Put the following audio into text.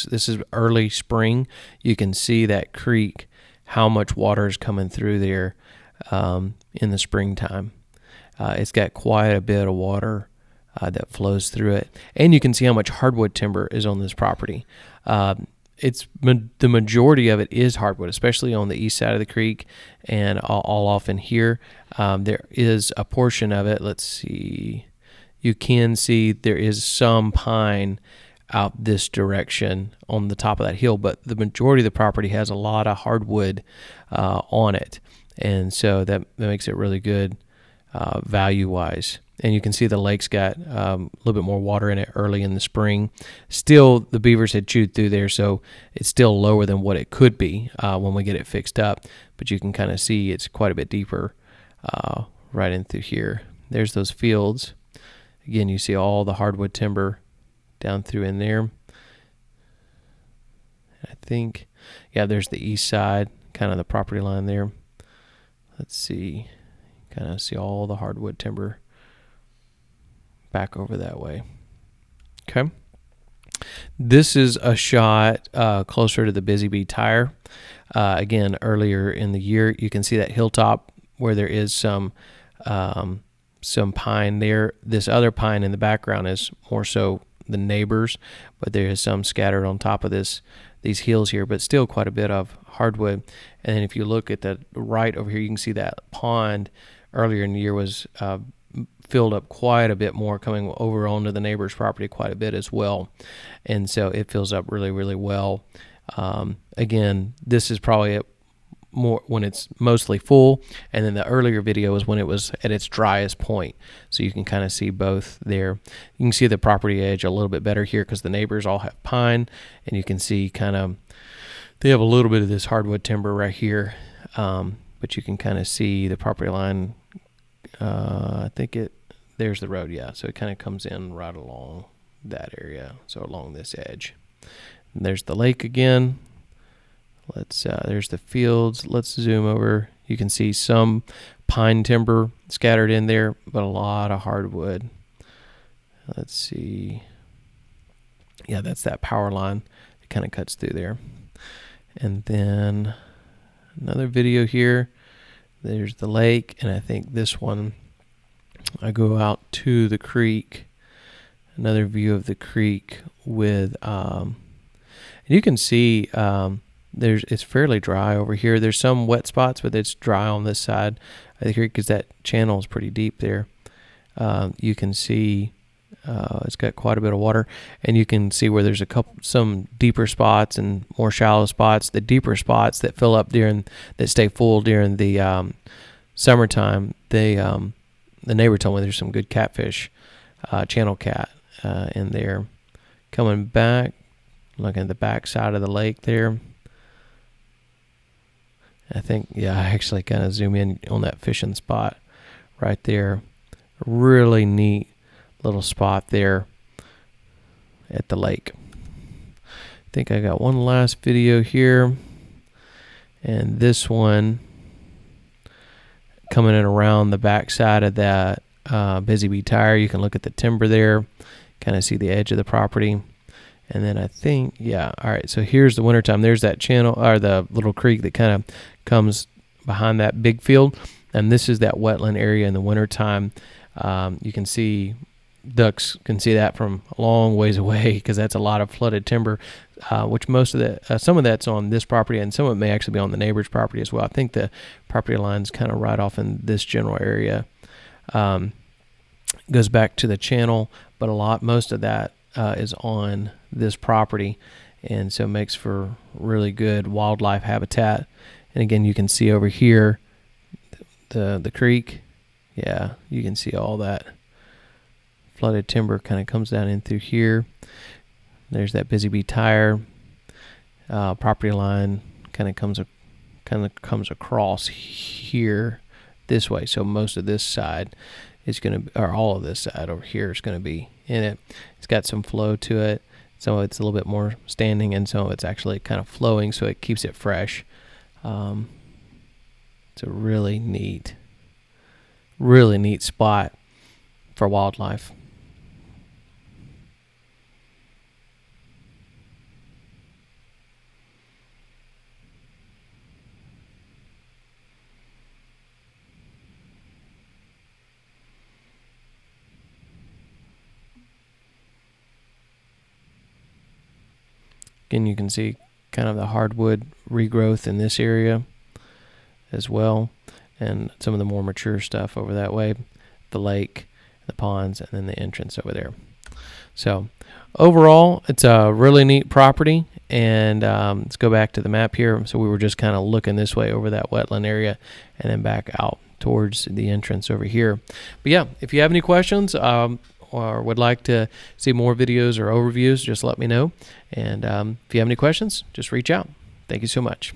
This is early spring. You can see that creek, how much water is coming through there in the springtime. It's got quite a bit of water that flows through it. And you can see how much hardwood timber is on this property. The majority of it is hardwood, especially on the east side of the creek and all off in here. There is a portion of it. Let's see. You can see there is some pine out this direction on the top of that hill, but the majority of the property has a lot of hardwood on it, and so that makes it really good value-wise. And you can see the lake's got a little bit more water in it early in the spring. Still, the beavers had chewed through there, so it's still lower than what it could be when we get it fixed up. But you can kind of see it's quite a bit deeper right in through here. There's those fields. Again, you see all the hardwood timber down through in there. I think, yeah, there's the east side, kind of the property line there. Let's see, kind of see all the hardwood timber back over that way. Okay. This is a shot closer to the Busy Bee Tire. Again, earlier in the year, you can see that hilltop where there is some pine there. This other pine in the background is more so the neighbors, but there is some scattered on top of these hills here, but still quite a bit of hardwood. And then if you look at the right over here, you can see that pond earlier in the year was filled up quite a bit more, coming over onto the neighbor's property quite a bit as well. And so it fills up really, really well. Again, this is probably more when it's mostly full, and then the earlier video is when it was at its driest point, so you can kind of see both there. You can see the property edge a little bit better here because the neighbors all have pine, and you can see kind of they have a little bit of this hardwood timber right here, but you can kind of see the property line. I think there's the road, yeah, so it kind of comes in right along that area, so along this edge. And there's the lake again. There's the fields. Let's zoom over. You can see some pine timber scattered in there, but a lot of hardwood. Let's see. Yeah, that's that power line. It kind of cuts through there. And then another video here. There's the lake, and I think this one, I go out to the creek. Another view of the creek with, and you can see, it's fairly dry over here. There's some wet spots, but it's dry on this side of the creek because that channel is pretty deep there. You can see it's got quite a bit of water, and you can see where there's some deeper spots and more shallow spots. The deeper spots that fill up that stay full during the summertime. The neighbor told me there's some good catfish, channel cat in there. Coming back, looking at the back side of the lake there. I think, yeah, I actually kind of zoom in on that fishing spot right there. Really neat little spot there at the lake. I think I got one last video here. And this one coming in around the back side of that Busy Bee Tire. You can look at the timber there, kind of see the edge of the property. And then I think, yeah, all right, so here's the wintertime. There's that channel, or the little creek that kind of comes behind that big field. And this is that wetland area in the wintertime. You can see, ducks can see that from a long ways away because that's a lot of flooded timber, which most of that, some of that's on this property, and some of it may actually be on the neighbor's property as well. I think the property line's kind of right off in this general area. Goes back to the channel, but most of that is on this property, and so it makes for really good wildlife habitat. And again, you can see over here the creek. Yeah, you can see all that flooded timber kind of comes down in through here. There's that Busy Bee Tire property line kind of comes across here this way. So most of this side is going to, or all of this side over here is going to be in it. It's got some flow to it. So it's a little bit more standing, and so it's actually kind of flowing, so it keeps it fresh. It's a really neat spot for wildlife. Again, you can see kind of the hardwood regrowth in this area as well, and some of the more mature stuff over that way, the lake, the ponds, and then the entrance over there. So overall, it's a really neat property. And let's go back to the map here. So we were just kind of looking this way over that wetland area and then back out towards the entrance over here. But yeah, if you have any questions or would like to see more videos or overviews, just let me know. And if you have any questions, just reach out. Thank you so much.